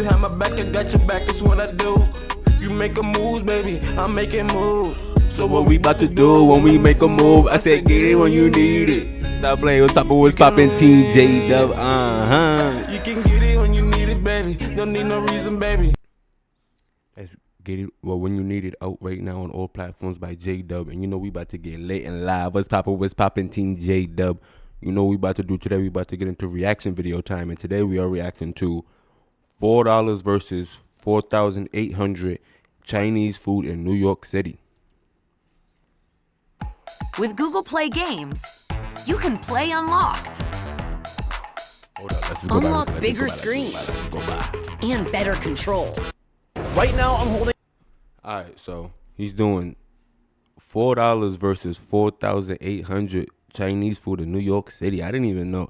You have my back, I got your back, it's what I do. You making moves, baby, I'm making moves. So what we about to do when we make a move? I said get it when you need it. Stop playing with what's poppin', Team Jadubb. You can get it when you need it, baby. Don't need no reason, baby. Let's get it when you need it out right now on all platforms by Jadubb. And you know we about to get lit and live. What's poppin', Team Jadubb. You know what we about to do today? We about to get into reaction video time. And today we are reacting to $4 versus 4,800 Chinese food in New York City. With Google Play Games, you can play unlocked. Hold up, let's go Unlock back. bigger screens and better controls. Right now, I'm holding. All right, so he's doing $4 versus 4,800 Chinese food in New York City. I didn't even know.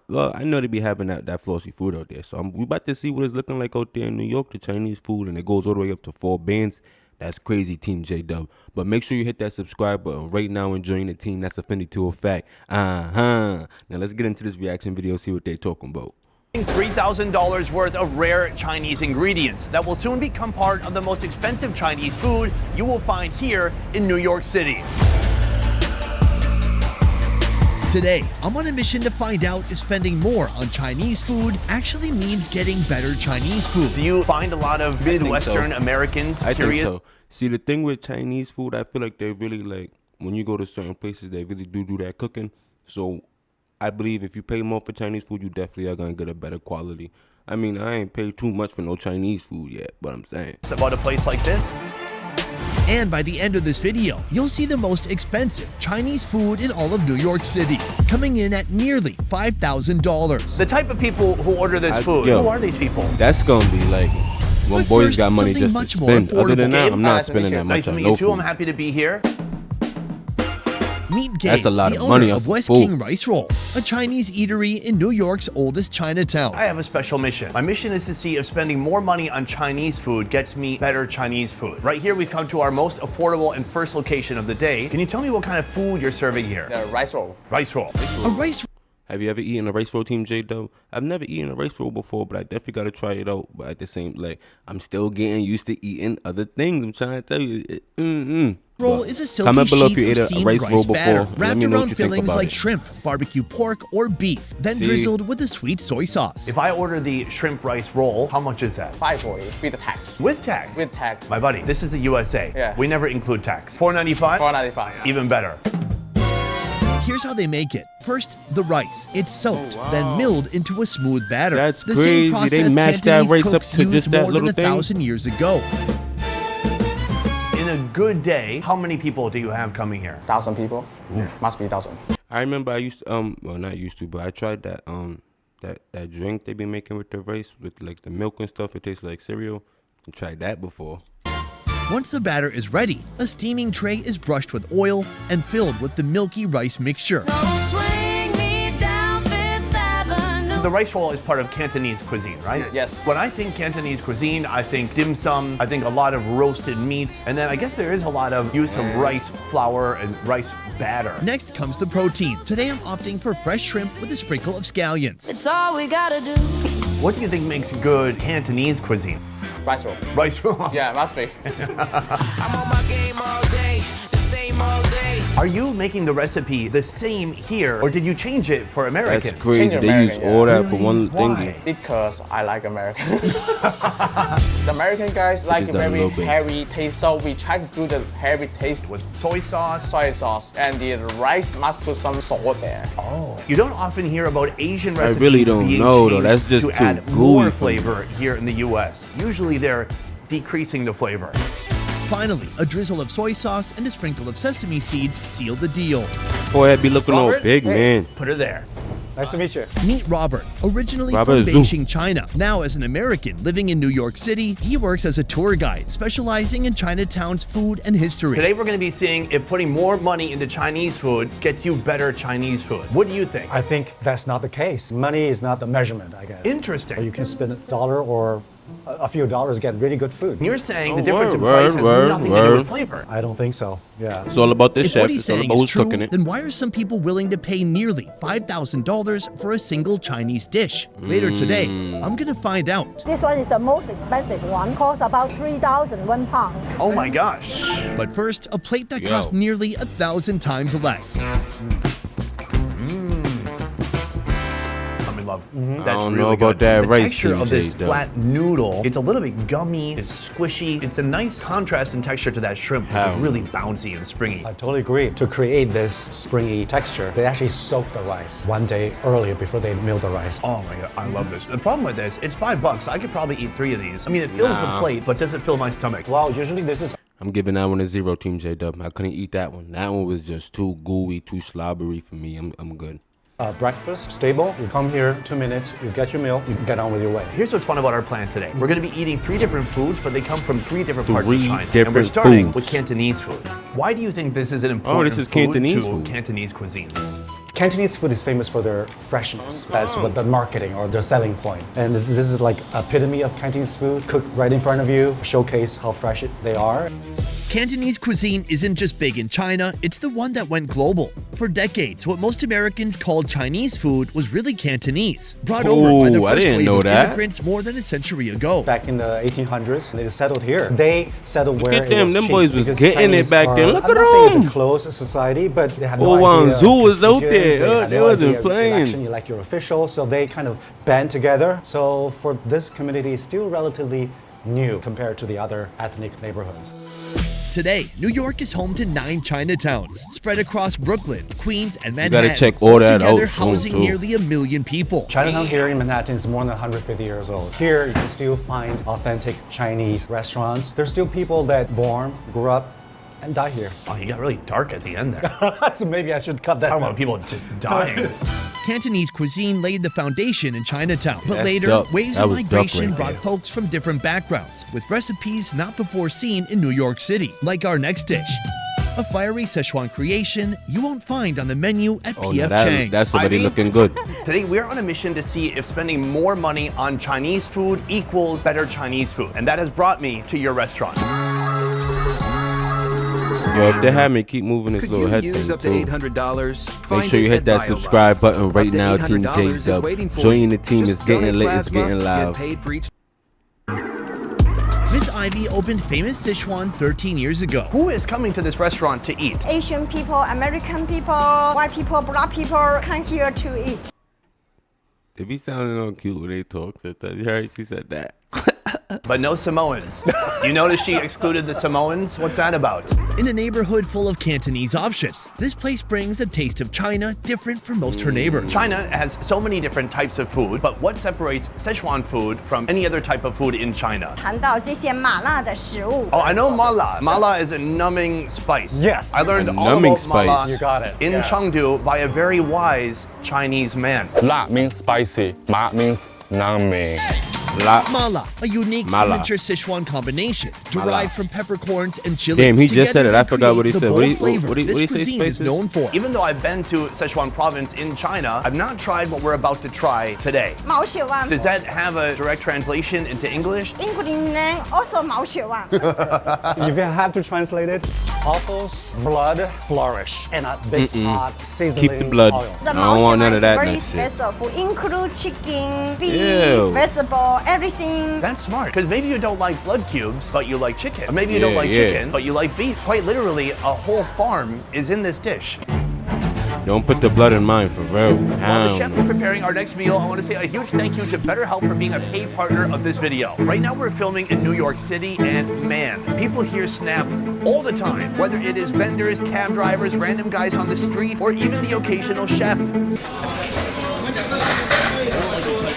Well, I know they be having that flossy food out there. So we about to see what it's looking like out there in New York, the Chinese food, and it goes all the way up to 4 bands. That's crazy, Team Jadubb. But make sure you hit that subscribe button right now and join the team. That's offended to a fact. Now let's get into this reaction video, see what they're talking about. $3,000 worth of rare Chinese ingredients that will soon become part of the most expensive Chinese food you will find here in New York City. Today, I'm on a mission to find out if spending more on Chinese food actually means getting better Chinese food. Do you find a lot of Midwestern Americans I curious? think so. See, the thing with Chinese food, I feel like they really like, when you go to certain places, they really do that cooking. So I believe if you pay more for Chinese food, you definitely are going to get a better quality. I mean, I ain't paid too much for no Chinese food yet, but I'm saying. It's about a place like this. And by the end of this video, you'll see the most expensive Chinese food in all of New York City, coming in at nearly $5,000. The type of people who order this food, who are these people? That's going to be like, when But boys first, got money something just to much more spend. Other than that, affordable. I'm not spending that much Nice to on meet no you too. I'm food. happy to be here. Meet Gabe, That's a lot the of owner money of for West food. King Rice Roll, a Chinese eatery in New York's oldest Chinatown. I have a special mission. My mission is to see if spending more money on Chinese food gets me better Chinese food. Right here, we've come to our most affordable and first location of the day. Can you tell me what kind of food you're serving here? The rice roll. Rice roll. A rice Have you ever eaten a rice roll, Team Jadubb? I've never eaten a rice roll before, but I definitely got to try it out. But at the same, like, I'm still getting used to eating other things. I'm trying to tell you. roll is a Comment silky below if sheet you of ate a steamed rice roll rice before. batter Let wrapped me know what around you think fillings about like it. shrimp, barbecue pork, or beef, then See? drizzled with a sweet soy sauce. If I order the shrimp rice roll, how much is that? $5.40 with the tax. With tax? With tax. My buddy, this is the USA. Yeah. We never include tax. $4.95? $4.95. Yeah. Even better. Here's how they make it. First, the rice. It's soaked, then milled into a smooth batter. That's the crazy. same process They mashed that Cantonese rice up cooks to used just that more than little thing? 1,000 years ago. In a good day, how many people do you have coming here? 1,000 people. Must be 1,000. I remember I used to, well, not used to, but I tried that that drink they be making with the rice, with like the milk and stuff. It tastes like cereal. I tried that before. Once the batter is ready, a steaming tray is brushed with oil and filled with the milky rice mixture. So the rice roll is part of Cantonese cuisine, right? Yes. When I think Cantonese cuisine, I think dim sum, I think a lot of roasted meats, and then I guess there is a lot of use of rice flour and rice batter. Next comes the protein. Today I'm opting for fresh shrimp with a sprinkle of scallions. It's all we gotta do. What do you think makes good Cantonese cuisine? Rice roll. Rice roll? Yeah, must be. I'm on my game all day, the same all day. Are you making the recipe the same here, or did you change it for Americans? That's crazy. Change They use American, all that yeah. for one Why? thing. Because I like American. The American guys like Just that very little bit. heavy taste, so we try to do the heavy taste with With soy sauce? soy sauce, and the rice must put some salt there. Oh. You don't often hear about Asian recipes really don't being know, though. changed That's just to too add gooey more for me. flavor here in the U.S. Usually they're decreasing the flavor. Finally, a drizzle of soy sauce and a sprinkle of sesame seeds seal the deal. Boy, that be looking all Robert? big, Hey. man. Put her there. Nice to meet you. Meet Robert, originally Robert from Zhu. Beijing, China. Now as an American living in New York City, he works as a tour guide, specializing in Chinatown's food and history. Today we're going to be seeing if putting more money into Chinese food gets you better Chinese food. What do you think? I think that's not the case. Money is not the measurement, I guess. Interesting. You can spend $1 or a few dollars get really good food. You're saying the difference in price has nothing to do with flavor. I don't think so. Yeah. It's all about the If chef. what he's It's all saying about is who's true, cooking it. then why are some people willing to pay nearly $5,000 for a single Chinese dish? Later today, I'm gonna find out. This one is the most expensive one, costs about 3,000 1 pound. Oh my gosh. But first, a plate that Yo. costs nearly 1,000 times less. I'm in love. I That's don't really know about good. that the rice, texture of this TJ, though. flat noodle, it's a little bit gummy, it's squishy. It's a nice contrast in texture to that shrimp, which How? is really bouncy and springy. I totally agree. To create this springy texture, they actually soak the rice 1 day earlier before they mill the rice. Oh my god, I love this. The problem with this, it's $5. I could probably eat 3 of these. I mean, it fills the plate, but does it fill my stomach? Well, usually this is I'm giving that one a 0, Team Jadubb. I couldn't eat that one. That one was just too gooey, too slobbery for me. I'm good. breakfast, stable. You come here 2 minutes, you get your meal, you can get on with your way. Here's what's fun about our plan today. We're going to be eating 3 different foods, but they come from 3 different parts of 3 China. And we're different starting foods. with Cantonese food. Why do you think this is an important this is food Cantonese to food. Cantonese cuisine? Cantonese food is famous for their freshness. That's what the marketing or their selling point. And this is like epitome of Cantonese food, cooked right in front of you, showcase how fresh they are. Cantonese cuisine isn't just big in China, it's the one that went global. For decades, what most Americans called Chinese food was really Cantonese, brought over by the Ooh, I first didn't wave know of that. immigrants more than a century ago. Back in the 1800s, they settled here. They settled where at it them. was Them cheap, boys was because getting it Chinese back then. are- Look I'm at not saying them. it's a closed society, but they had no Oh, idea. Wanzhou was out procedures, there. had They no wasn't idea of playing. election, you elect your officials, so they kind of band together. So for this community, it's still relatively new compared to the other ethnic neighborhoods. Today, New York is home to 9 Chinatowns, spread across Brooklyn, Queens, and gotta Manhattan. check all that together out soon, housing too. nearly 1 million people. Chinatown here in Manhattan is more than 150 years old. Here, you can still find authentic Chinese restaurants. There's still people that born, grew up, and die here. Oh, you got really dark at the end there. So maybe I should cut that Talking out. about people just dying. Cantonese cuisine laid the foundation in Chinatown, but That's later, duck. waves That of was duck migration right brought there. folks from different backgrounds, with recipes not before seen in New York City, like our next dish. A fiery Sichuan creation you won't find on the menu at Oh, P.F. now Chang's. that's already Ivy? looking good. Today, we're on a mission to see if spending more money on Chinese food equals better Chinese food. And that has brought me to your restaurant. Yo, if they have me, keep moving this Could little you head use thing up to too. $800? Make sure you hit that subscribe button right now, Team Jadubb. Join the team. It's getting lit. It's getting live. Miss Ivy opened famous Sichuan 13 years ago. Who is coming to this restaurant to eat? Asian people, American people, white people, black people come here to eat. They be sounding all cute when they talk. So you heard she said that. But no Samoans. You notice she excluded the Samoans? What's that about? In a neighborhood full of Cantonese options, this place brings a taste of China different from most her neighbors. China has so many different types of food, but what separates Sichuan food from any other type of food in China? 谈到这些麻辣的食物。 Oh, I know mala. Mala is a numbing spice. Yes. I learned A all numbing about mala spice. You got it. in Yeah. Chengdu by a very wise Chinese man. 辣 means spicy, ma means numbing. Mala, a unique Mala. signature Sichuan combination derived Mala. from peppercorns and chilies. Damn, he just said Together it. I they forgot what he create said. the What bold he- flavor what he- this what he say cuisine is spaces? known for. Even though I've been to Sichuan province in China, I've not tried what we're about to try today. 毛血旺 Does that have a direct translation into English? Including also 毛血旺 If you have to translate it, offals, blood, flourish, and a big hot sizzling Keep the blood. oil. The I don't want none of is that very nice shit. special food, include chicken, beef, Ew. vegetable, everything. That's smart, because maybe you don't like blood cubes, but you like chicken. Or maybe you don't Yeah, like yeah. chicken, but you like beef. Quite literally, a whole farm is in this dish. Don't put the blood in mine for real. While the chef is Hound. preparing our next meal, I want to say a huge thank you to BetterHelp for being a paid partner of this video. Right now we're filming in New York City, and man, people here snap all the time. Whether it is vendors, cab drivers, random guys on the street, or even the occasional chef.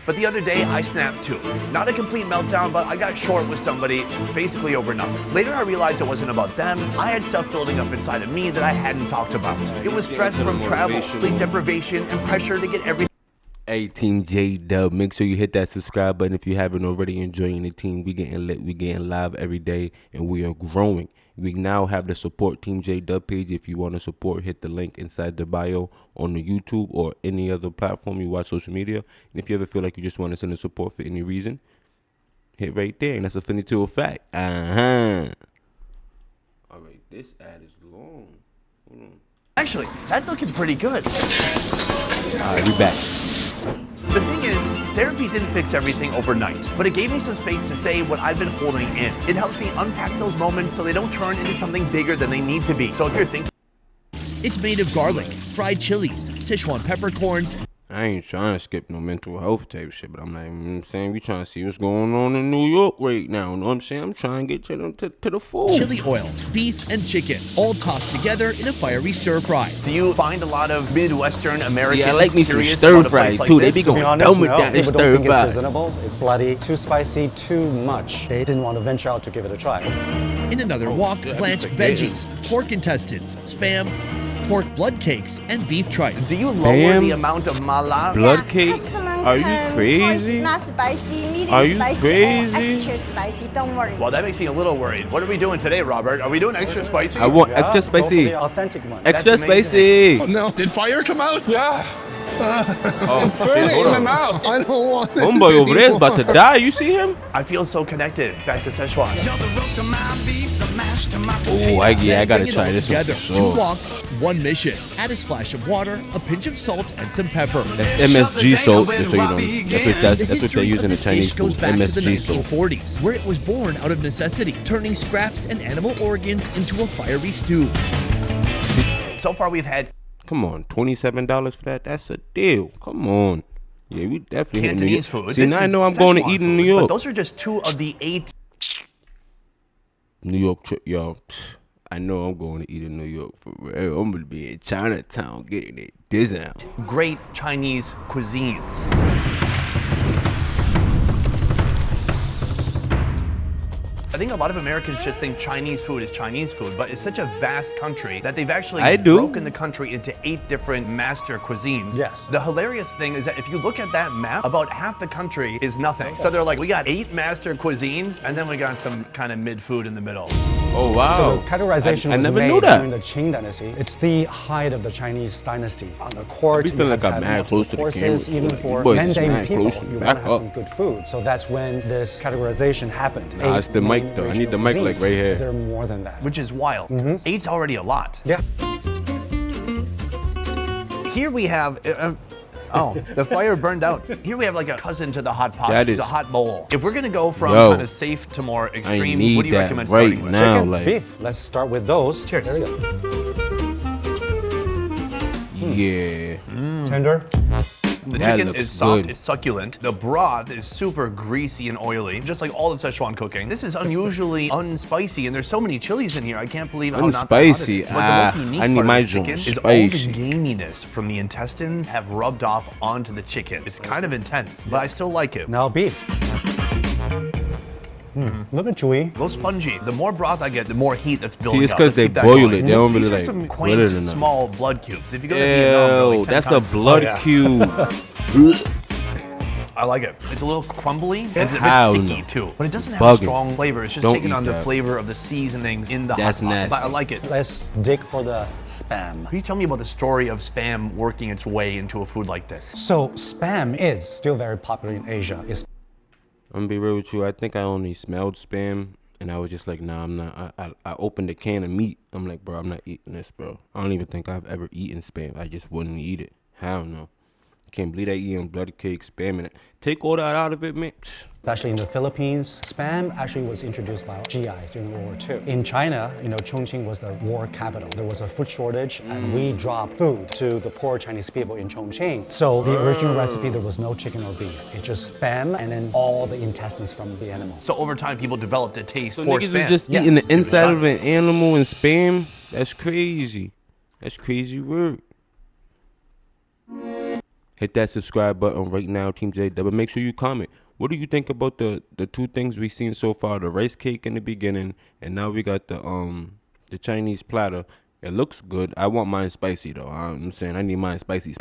But the other day, I snapped too. Not a complete meltdown, but I got short with somebody basically over nothing. Later, I realized it wasn't about them. I had stuff building up inside of me that I hadn't talked about. It was stress from travel, sleep deprivation, and pressure to get everything. Hey, Team Jadubb, make sure you hit that subscribe button if you haven't already. Enjoying the team. We getting lit. We getting live every day, and we are growing. We now have the support Team Jadubb page. If you want to support, hit the link inside the bio on the YouTube or any other platform you watch social media. And if you ever feel like you just want to send a support for any reason, Hit right there, and that's a finna to a fact. All right, this ad is long. Hold on. Actually, that's looking pretty good. All right, we back. The thing is, therapy didn't fix everything overnight, but it gave me some space to say what I've been holding in. It helps me unpack those moments so they don't turn into something bigger than they need to be. So if you're thinking, It's made of garlic, fried chilies, Sichuan peppercorns, I ain't trying to skip no mental health type shit, but I'm like, you know what I'm saying, we trying to see what's going on in New York right now. You know what I'm saying? I'm trying to get to the food. chili oil, beef, and chicken, all tossed together in a fiery stir fry. do you find a lot of Midwestern Americans See, I like me some curious stir about a fry place like too. They this? be To be going honest, dumb with no, that people stir don't think it's fry. reasonable. It's bloody, too spicy, too much. They didn't want to venture out to give it a try. In another wok, yeah, blanch that's okay. veggies, pork intestines, spam, pork blood cakes, and beef tripe. Do you lower Spam? the amount of mala? Blood cakes? Customer Are you can choice crazy? It's not spicy, medium Are you spicy, crazy? or extra spicy. Don't worry. Well, that makes me a little worried. What are we doing today, Robert? Are we doing extra spicy? I want Yeah, extra go for spicy. the authentic one. Extra That's amazing. spicy. No, did fire come out? Yeah, Oh shit! Hold in my on. mouth. I don't want it. Homeboy over there is about to die. You see him? I feel so connected. Back to Sichuan. Oh, I gotta Bring it try all this one together. for 2 sure. woks, 1 mission. Add a splash of water, a pinch of salt, and some pepper. That's MSG salt, just so you know. That's The what they history use of in the this Chinese dish goes food. back to the MSG salt. 1940s, where it was born out of necessity, turning scraps and animal organs into a fiery stew. So far, we've had Come on, $27 for that? That's a deal. Come on. Yeah, we definitely hit New York. Cantonese food. See, This now I is know I'm going to Sichuan eat in food, New York. But those are just 2 of the 8 New York trip, yo. I know I'm going to eat in New York for real. I'm going to be in Chinatown getting it discount. great Chinese cuisines. I think a lot of Americans just think Chinese food is Chinese food, but it's such a vast country that they've actually broken the country into 8 different master cuisines. Yes. The hilarious thing is that if you look at that map, about half the country is nothing. So they're like, we got 8 master cuisines, and then we got some kind of mid-food in the middle. Oh, wow. So the categorization I was never made knew that. during the Qing dynasty. It's the height of the Chinese dynasty. On the court, I be feeling you like I'm had mad multiple close to the courses, camera. even Like, for you boys is mundane mad people, close to me. you want Back to have up. some good food. So that's when this categorization happened. Nah, it's the mic, main though. I need regional the mic, like, cuisines. right here. There are more than that. Which is wild. 8's already a lot. Yeah. Here we have, oh, the fire burned out. Here we have like a cousin to the hot pot. That It's a is- hot bowl. If we're gonna go from Yo, kind of safe to more I extreme, need what do you that recommend right starting with? now. Chicken, like, beef. Let's start with those. Cheers. There you go. yeah. Tender. The That chicken looks is soft, good. it's succulent. The broth is super greasy and oily, just like all of Szechuan cooking. This is unusually unspicy, and there's so many chilies in here. I can't believe how not that hot it Unspicy? is. But the most unique I need part my of this chicken joint is all the spicy. gaminess from the intestines have rubbed off onto the chicken. It's kind of intense, but I still like it. Now beef. A little bit chewy. A little spongy. The more broth I get, the more heat that's building See, it's up. because Let's they keep that boil going. it. They don't These really are like some put quaint, it in there. small blood cubes. If you go to Vietnam, they're like 10 That's a times the blood size. cube. I like it. It's a little crumbly and it's a Hell bit sticky no. too. But it doesn't have Bugging. a strong flavor. It's just Don't taking eat on the that. flavor of the seasonings in the That's hot pot. nasty. But I like it. Let's dig for the spam. Can you tell me about the story of Spam working its way into a food like this? So Spam is still very popular in Asia. It's I'm gonna be real with you. I think I only smelled Spam, and I was just like, nah, I'm not. I opened a can of meat. I'm like, bro, I'm not eating this, bro. I don't even think I've ever eaten Spam. I just wouldn't eat it. Hell no. Can't believe they eating blood cake, Spam, and take all that out of it, man. especially in the Philippines. Spam actually was introduced by GIs during World War II. In China, Chongqing was the war capital. There was a food shortage, and we dropped food to the poor Chinese people in Chongqing. So the original recipe, there was no chicken or beef. It's just spam and then all the intestines from the animal. So over time, people developed a taste So for niggas Spam. was just eating the inside of an animal and Spam? That's crazy. That's crazy work. Hit that subscribe button right now, Team Jadubb. Make sure you comment. What do you think about the two things we've seen so far? The rice cake in the beginning, and now we got the Chinese platter. It looks good. I want mine spicy though. I'm saying I need mine spicy.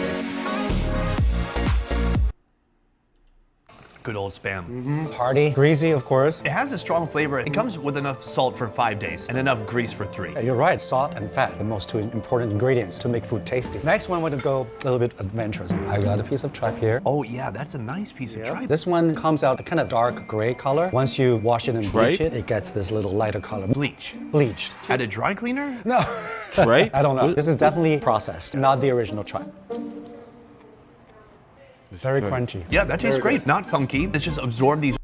Good old spam. Hearty, greasy, of course. It has a strong flavor. It comes with enough salt for 5 days and enough grease for 3. You're right, salt and fat, the most two important ingredients to make food tasty. Next one, we're gonna go a little bit adventurous. I got a piece of tripe here. Oh yeah, that's a nice piece of tripe. This one comes out a kind of dark gray color. Once you wash it and bleach Tripe? it gets this little lighter color. Bleach. Bleached. At a dry cleaner? No. Right? I don't know. This is definitely processed, not the original tripe. Very crunchy. Yeah, that tastes great. Not funky. It's just absorbed these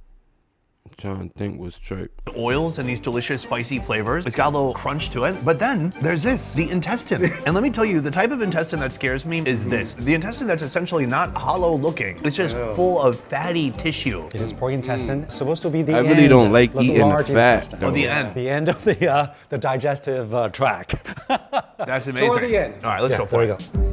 I'm trying to think what's tripe. oils and these delicious spicy flavors. It's got a little crunch to it. But then there's this, the intestine. And let me tell you, the type of intestine that scares me is this. The intestine that's essentially not hollow looking. It's just full of fatty tissue. It is pork intestine. It's supposed to be the I end. really don't like the eating the large fat, intestine. though. Oh, the end. The end of the digestive tract. That's amazing. Toward the end. All right, let's go for there it. we go.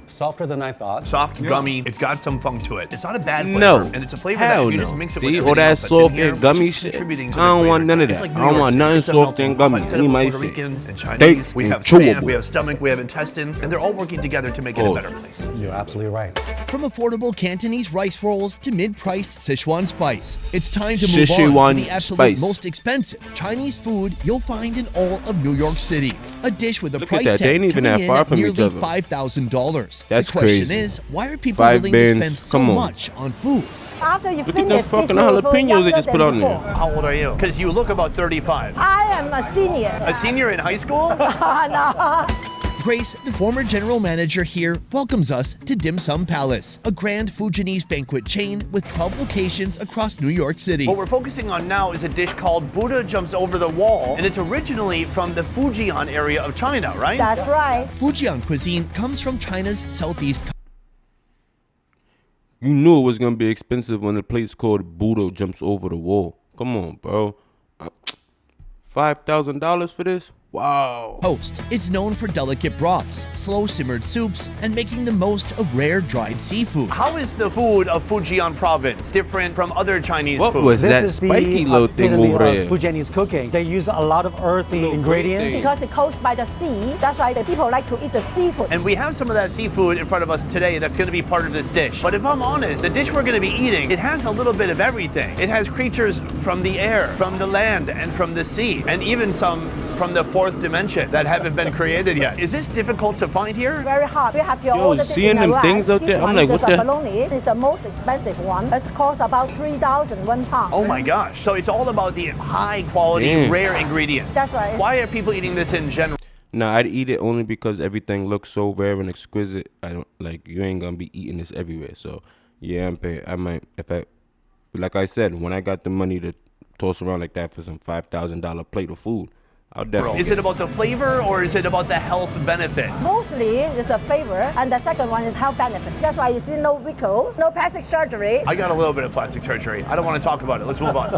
Softer than I thought. Soft, gummy. It's got some funk to it. It's not a bad flavor. No. And it's a flavor Hell that you no. just mix it See, with all everything that else that's in soft here, and gummy it's just shit. contributing to I don't the want flavor. none of It's that. like I don't New want York nothing City. soft and gummy. Instead Give me of my Puerto shit. Ricans and Thick Chinese, we and have spam, chewable. we have stomach, we have intestine, and they're all working together to make it a better place. You're absolutely right. From affordable Cantonese rice rolls to mid-priced Sichuan spice, it's time to move on Sichuan to the absolute spice. most expensive Chinese food you'll find in all of New York City. A dish with a Look at price that. They tag ain't even coming that in far at from each nearly other. $5,000. That's the question crazy. is, why are people 5 willing bins, to spend so come on. much on food? After you Look at finish them this fucking meal, so jalapenos they just younger put on than there. before. How old are you? Because you look about 35. I am a senior. A senior in high school? No. Grace, the former general manager here, welcomes us to Dim Sum Palace, a grand Fujianese banquet chain with 12 locations across New York City. What we're focusing on now is a dish called Buddha Jumps Over the Wall, and it's originally from the Fujian area of China, right? That's right. Fujian cuisine comes from China's southeast. You knew it was gonna be expensive when the place called Buddha Jumps Over the Wall. Come on, bro. $5,000 for this? Wow. Coast. It's known for delicate broths, slow-simmered soups, and making the most of rare dried seafood. How is the food of Fujian province different from other Chinese What food? was This that is spiky the little thing epitome over of there? Fujianese cooking. They use a lot of earthy Little ingredients. green thing. Because it coast by the sea, that's why the people like to eat the seafood. And we have some of that seafood in front of us today that's going to be part of this dish. But if I'm honest, the dish we're going to be eating, it has a little bit of everything. It has creatures from the air, from the land, and from the sea, and even some from the fourth dimension that haven't been created yet. Is this difficult to find here? Very hard. We have to Yo, order it seeing in them advance. things out This there, I'm one like, is what a the- bologna. It's the most expensive one. It costs about 3,000 one pound. Oh my gosh. So it's all about the high quality, Damn. rare ingredients. That's right. Why are people eating this in general? Nah, I'd eat it only because everything looks so rare and exquisite. I don't like you ain't gonna be eating this everywhere. So yeah, I'm paying. I might if I, like I said, when I got the money to toss around like that for some $5,000 plate of food, I'll definitely. Is it about the flavor or is it about the health benefit? Mostly it's the flavor, and the second one is health benefit. That's why you see no wrinkle, no plastic surgery. I got a little bit of plastic surgery. I don't want to talk about it. Let's move on.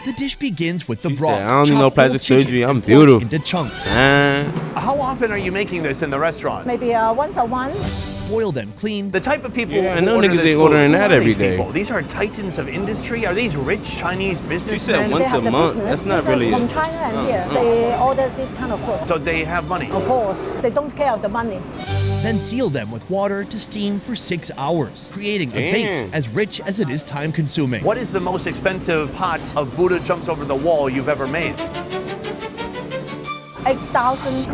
The dish begins with the She broth. said, "I don't need no chopped plastic whole chickens surgery, and I'm pork beautiful." into chunks. How often are you making this in the restaurant? Maybe once a month. Boil them clean. The type of people Yeah, I who know order niggas this ain't food, ordering who that are every these day. people? These are titans of industry. Are these rich Chinese businessmen? said once They have a the month. business. That's not Business really. from China and here. They order this kind of food. So they have money. Of course, they don't care of the money. Then seal them with water to steam for 6 hours, creating a base Damn. as rich as it is time-consuming. What is the most expensive pot of Buddha Jumps Over the Wall you've ever made? 8,000.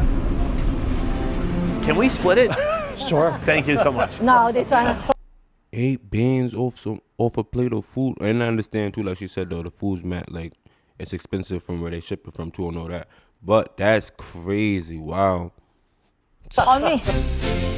Can we split it? Sure. Thank you so much. No, this one. 8 beans off a plate of food. And I understand too, like she said though, the food's mad like it's expensive from where they ship it from too and all that. But that's crazy. Wow. On me.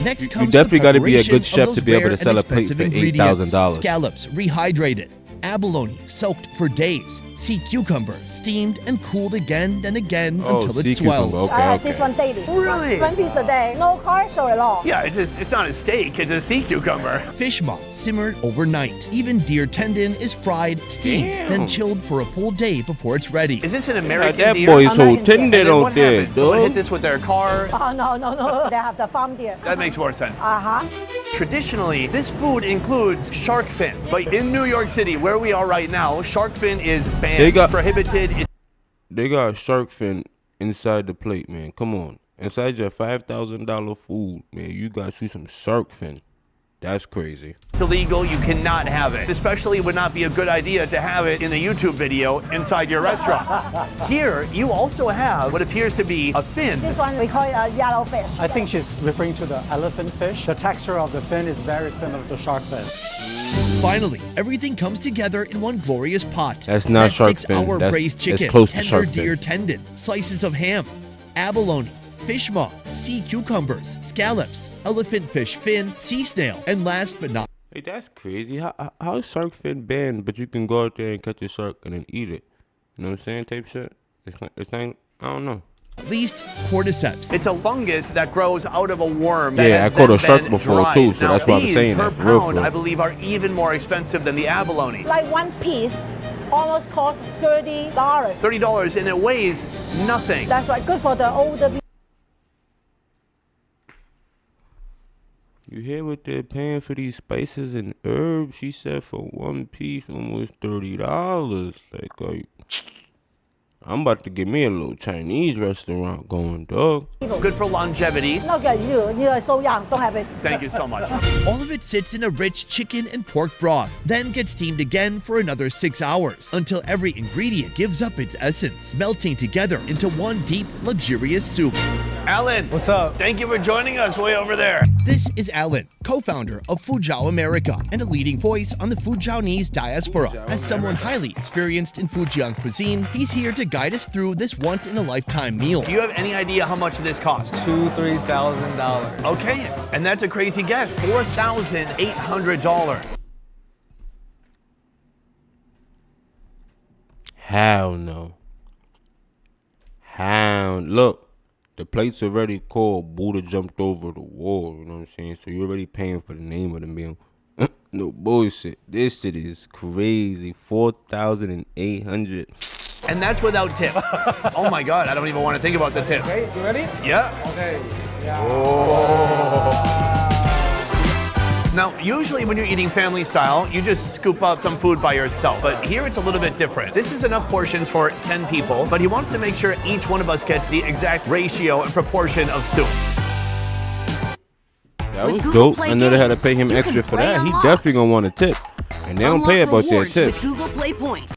Next You comes definitely the gotta be a preparation good of chef those to be able rare to and sell a plate expensive for ingredients. $8,000. Scallops rehydrated, abalone soaked for days, sea cucumber steamed and cooled again and again Oh, until sea it swells. cucumber, I have okay. this one daily. Really? One piece a day. No carbs or at all. Yeah, it's not a steak, it's a sea cucumber. Fish maw simmered overnight. Even deer tendon is fried, steamed, then Damn. chilled for a full day before it's ready. Is this an Yeah, American that deer? boy's so American deer. tender And then out what there, happened? Someone hit dog. this with their car? Oh, no. They have the farm deer. That makes more sense. Uh-huh. Traditionally, this food includes shark fin. But in New York City, where we are right now, shark fin is banned, They got- prohibited. They got shark fin inside the plate, man. Come on. Inside your $5,000 food, man, you got you some shark fin. That's crazy. It's illegal, you cannot have it. Especially would not be a good idea to have it in a YouTube video inside your restaurant. Here, you also have what appears to be a fin. This one we call it a yellow fish. I think she's referring to the elephant fish. The texture of the fin is very similar to shark fin. Finally, everything comes together in one glorious pot. That's not shark fin. 6-hour That's braised chicken, close to tender shark fin. deer tendon, slices of ham, abalone, fish maw, sea cucumbers, scallops, elephant fish fin, sea snail, and last but not. Hey, that's crazy. How is shark fin banned, but you can go out there and catch a shark and then eat it? You know what I'm saying? Type shit. It's not. I don't know. Least cordyceps. It's a fungus that grows out of a worm. Yeah, I caught a shark before too, so that's why I'm saying that. Per pound, I believe, are even more expensive than the abalone. Like one piece almost costs $30. $30, and it weighs nothing. That's right, good for the older people. You hear what they're paying for these spices and herbs? She said for one piece, almost $30. Like, I'm about to get me a little Chinese restaurant going, dog. Good for longevity. Look at you, you're so young, don't have it. Thank you so much. All of it sits in a rich chicken and pork broth, then gets steamed again for another 6 hours until every ingredient gives up its essence, melting together into one deep, luxurious soup. Alan. What's up? Thank you for joining us way over there. This is Alan, co-founder of Fuzhou America and a leading voice on the Fujianese diaspora. As someone highly experienced in Fujian cuisine, he's here to guide us through this once-in-a-lifetime meal. Do you have any idea how much this costs? $2,000-$3,000. Okay, and that's a crazy guess. $4,800. Hell no. Look. The plate's already called Buddha jumped over the wall, you know what I'm saying? So you're already paying for the name of the meal. No bullshit. This shit is crazy. $4,800. And that's without tip. Oh my God, I don't even want to think about the tip. Okay, you ready? Yeah. Okay. Now, usually when you're eating family style, you just scoop up some food by yourself. But here it's a little bit different. This is enough portions for 10 people, but he wants to make sure each one of us gets the exact ratio and proportion of soup. That was dope. I know they had to pay him extra for that. He definitely gonna want a tip. And they don't pay about their tip. Google Play Points.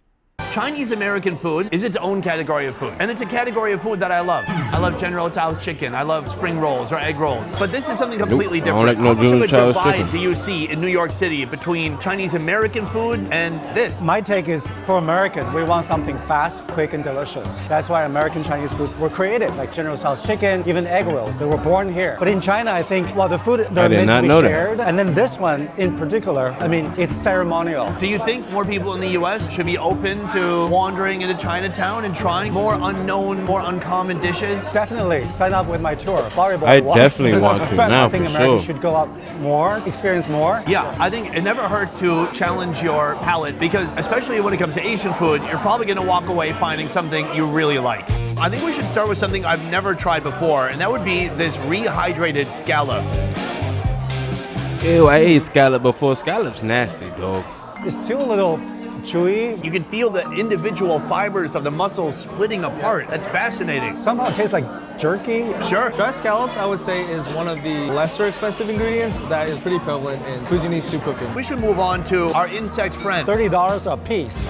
Chinese American food is its own category of food. And it's a category of food that I love. I love General Tao's chicken. I love spring rolls or egg rolls. But this is something completely different. I don't like no General Tao's How much of a chicken. divide do you see in New York City between Chinese American food and this? My take is, for American, we want something fast, quick, and delicious. That's why American Chinese food were created, like General Tso's chicken, even egg rolls. They were born here. But in China, I think, well, the food, they're meant to be shared. And then this one, in particular, I mean, it's ceremonial. Do you think more people in the U.S. should be open to wandering into Chinatown and trying more unknown, more uncommon dishes? Definitely. Sign up with my tour. I definitely want to now, I think for Americans sure. should go out more, experience more. Yeah, I think it never hurts to challenge your palate because especially when it comes to Asian food, you're probably going to walk away finding something you really like. I think we should start with something I've never tried before, and that would be this rehydrated scallop. Ew, I ate scallop before. Scallop's nasty, dog. It's too little chewy. You can feel the individual fibers of the mussel splitting apart. That's fascinating. Somehow it tastes like jerky. Sure. Dry scallops, I would say, is one of the lesser expensive ingredients that is pretty prevalent in Fujianese soup cooking. We should move on to our insect friend. $30 a piece.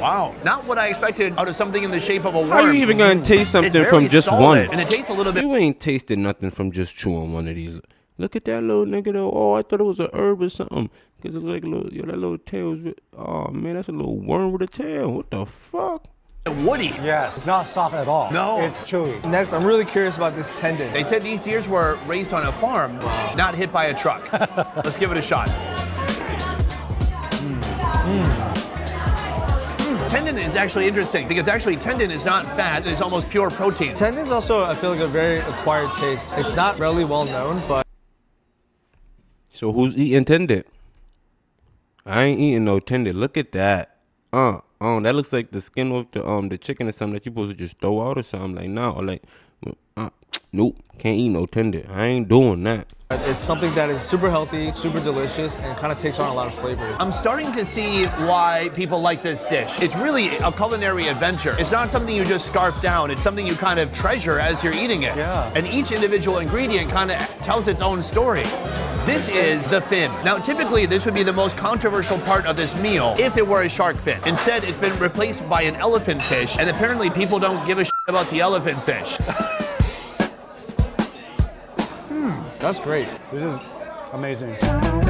Wow. Not what I expected out of something in the shape of a worm. How you even gonna taste something It's from very just solid, one? And it tastes a little bit. You ain't tasted nothing from just chewing one of these. Look at that little nigga though. Oh, I thought it was a herb or something. Cause it's like a little, that little tail is. Oh man, that's a little worm with a tail. What the fuck? Woody. Yes, it's not soft at all. No. It's chewy. Next, I'm really curious about this tendon. They said these deers were raised on a farm, not hit by a truck. Let's give it a shot. Tendon is actually interesting because actually tendon is not fat, it's almost pure protein. Tendon's also, I feel like, a very acquired taste. It's not really well known, but. So who's eating tendon? I ain't eating no tendon. Look at that. That looks like the skin of the chicken or something that you supposed to just throw out or something. Like no, or like Nope, can't eat no tender. I ain't doing that. It's something that is super healthy, super delicious, and kind of takes on a lot of flavors. I'm starting to see why people like this dish. It's really a culinary adventure. It's not something you just scarf down. It's something you kind of treasure as you're eating it. Yeah. And each individual ingredient kind of tells its own story. This is the fin. Now, typically, this would be the most controversial part of this meal if it were a shark fin. Instead, it's been replaced by an elephant fish, and apparently people don't give a shit about the elephant fish. That's great. This is amazing.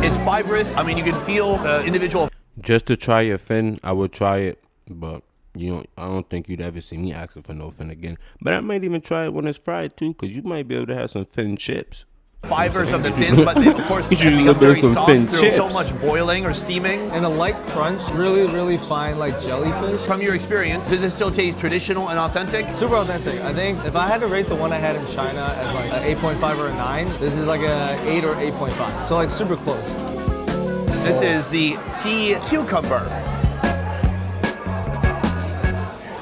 It's fibrous. I mean, you can feel the individual. Just to try a fin, I would try it, but you know, I don't think you'd ever see me asking for no fin again. But I might even try it when it's fried too, because you might be able to have some fin chips. Fibers of the fins, but they, of course, You should become a little bit very of some soft fin through chips. so much boiling or steaming. And a light crunch, really fine like jellyfish. From your experience, does it still taste traditional and authentic? Super authentic. I think if I had to rate the one I had in China as like an 8.5 or a 9, this is like a 8 or 8.5. So like super close. This is the sea cucumber.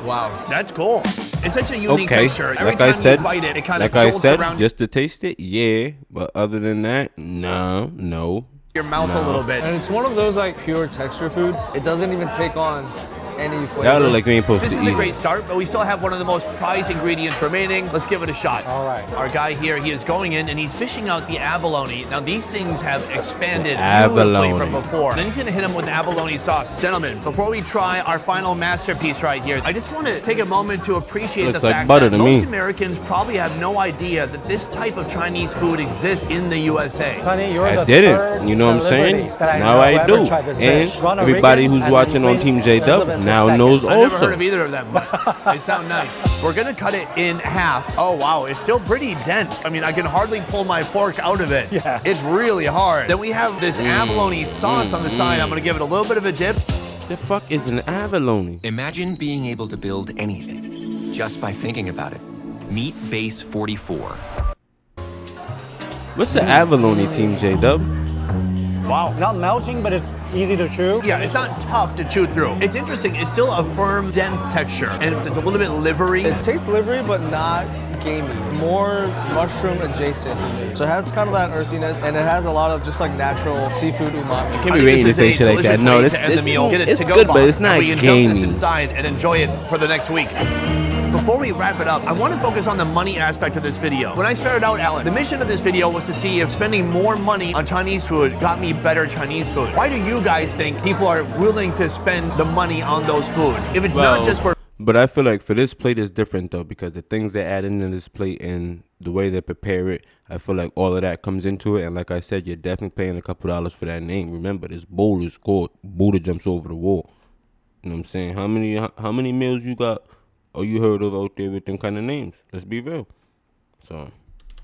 Wow. That's cool. It's such a unique Okay, texture. Every like time I said, you bite it, it kind like of I jolts said, around just to taste it, yeah. But other than that, no. your mouth a little bit. And it's one of those like pure texture foods. It doesn't even take on any flavor. That look like you ain't supposed This to is a eat great it. start, but we still have one of the most prized ingredients remaining. Let's give it a shot. All right. Our guy here, he is going in and he's fishing out the abalone. Now these things have expanded Abalone. beautifully from before. And then he's gonna hit them with abalone sauce. Gentlemen, before we try our final masterpiece right here, I just want to take a moment to appreciate Looks the like fact butter that to most me. Americans probably have no idea that this type of Chinese food exists in the USA. Sonny, you're I the didn't. third You know what I'm saying? celebrity that Now know I ever do. tried this And dish. Ronald everybody Reagan who's and watching on Queen Team Jadubb Elizabeth now II. knows I've never heard also. of either of them, but they sound nice. We're gonna cut it in half. Oh wow, it's still pretty dense. I mean, I can hardly pull my fork out of it. Yeah. It's really hard. Then we have this abalone sauce on the side. I'm gonna give it a little bit of a dip. The fuck is an abalone? Imagine being able to build anything just by thinking about it. Meet Base 44. What's an abalone, Team Jadubb? Wow. Not melting, but it's easy to chew. Yeah, it's not tough to chew through. It's interesting. It's still a firm, dense texture, and it's a little bit livery. It tastes livery, but not gamey. More mushroom adjacent for me. So it has kind of that earthiness, and it has a lot of just like natural seafood umami. Can't I be think waiting to this is say a shit like that. delicious No, way this to end the meal. Get a it's to-go good, but box, it's not and we can dump this gamey. inside and enjoy it for the next week. Before we wrap it up, I want to focus on the money aspect of this video. When I started out, Alan, the mission of this video was to see if spending more money on Chinese food got me better Chinese food. Why do you guys think people are willing to spend the money on those foods? If it's not just for... But I feel like for this plate is different though, because the things they add into this plate and the way they prepare it, I feel like all of that comes into it. And like I said, you're definitely paying a couple dollars for that name. Remember, this bowl is called Buddha Jumps Over the Wall. You know what I'm saying? How many meals you got or you heard of out there with them kind of names? Let's be real. So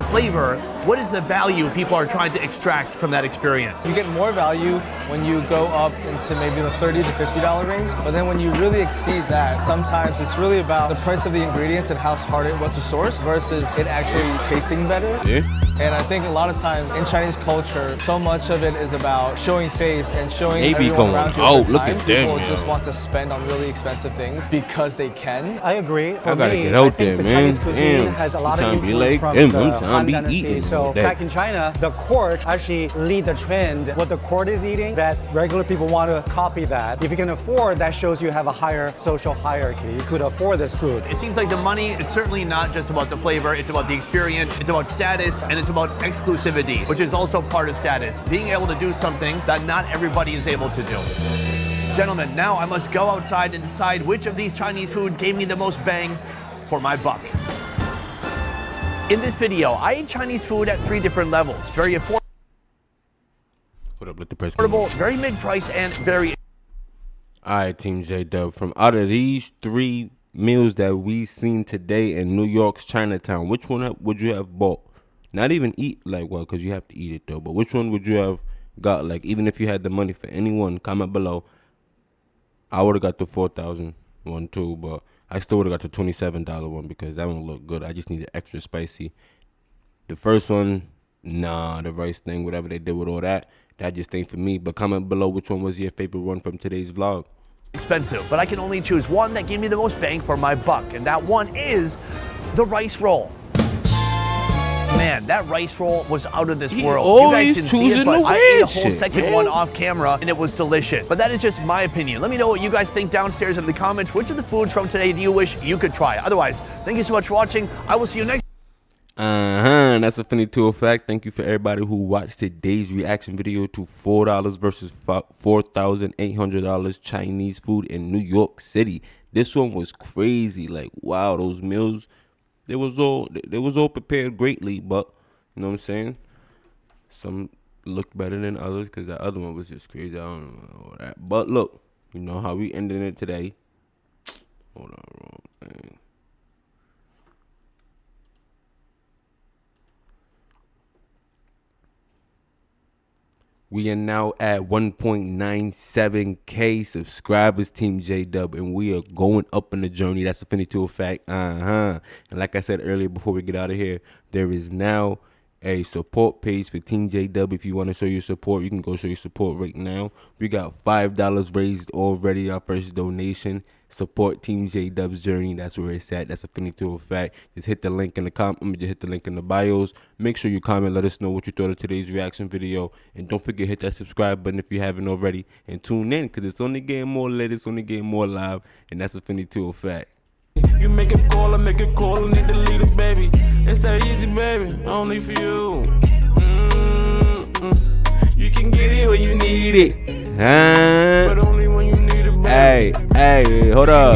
flavor, what is the value people are trying to extract from that experience? You get more value when you go up into maybe the $30 to $50 range, but then when you really exceed that, sometimes it's really about the price of the ingredients and how hard it was to source versus it actually tasting better. yeah. And I think a lot of times in Chinese culture, so much of it is about showing face and showing They be everyone going, around you "Oh, a good look time. at them, People just yo." want to spend on really expensive things because they can. I agree. For I gotta me, get out I think there, the man. Chinese cuisine Damn. has a lot I'm of trying to be influence like from them. the I'm trying to Han be Dynasty. eating So all day. back in China, the court actually lead the trend. What the court is eating, that regular people want to copy that. If you can afford, that shows you have a higher social hierarchy. You could afford this food. It seems like the money, it's certainly not just about the flavor, it's about the experience, it's about status, and it's about exclusivity, which is also part of status. Being able to do something that not everybody is able to do. Gentlemen, now I must go outside and decide which of these Chinese foods gave me the most bang for my buck. In this video, I ate Chinese food at 3 different levels. Very affordable, What up, let the person. very mid-price, and very... All right, Team Jadubb. From out of these 3 meals that we seen today in New York's Chinatown, which one would you have bought? Not even eat, like, well, because you have to eat it though. But which one would you have got? Like, even if you had the money for any one, comment below. I would have got the $4,000 one too, but I still would have got the $27 one because that one looked good. I just needed extra spicy. The first one, nah, the rice thing, whatever they did with all that, that just ain't for me. But comment below which one was your favorite one from today's vlog. expensive, but I can only choose one that gave me the most bang for my buck, and that one is the rice roll. Man, that rice roll was out of this world. You always guys didn't see choosing it, but the I ate a weird whole shit, second man. one off camera, and it was delicious. But that is just my opinion. Let me know what you guys think downstairs in the comments. Which of the foods from today do you wish you could try? Otherwise, thank you so much for watching. I will see you next. That's a funny tool fact. Thank you for everybody who watched today's reaction video to $4 versus $4,800 Chinese food in New York City. This one was crazy. Like, wow, those meals, they was all prepared greatly, but you know what I'm saying? Some looked better than others because the other one was just crazy. I don't know all that. But look, you know how we ended it today. Hold on, wrong thing. We are now at 1.97K subscribers, Team Jadubb, and we are going up in the journey. That's a funny tool fact. And like I said earlier, before we get out of here, there is now a support page for Team Jadubb. If you want to show your support, you can go show your support right now. We got $5 raised already, our first donation. Support Team Jadubb's journey. That's where it's at. That's a funny tool fact. Just hit the link in the just hit the link in the bios. Make sure you comment. Let us know what you thought of today's reaction video. And don't forget, hit that subscribe button if you haven't already. And tune in, because it's only getting more lit. It's only getting more live. And that's a funny tool fact. You make it call, I make it call, need to lead it, baby. It's that easy, baby, only for you. You can get it when you need it, But only when you need it, baby. Hey, hold up.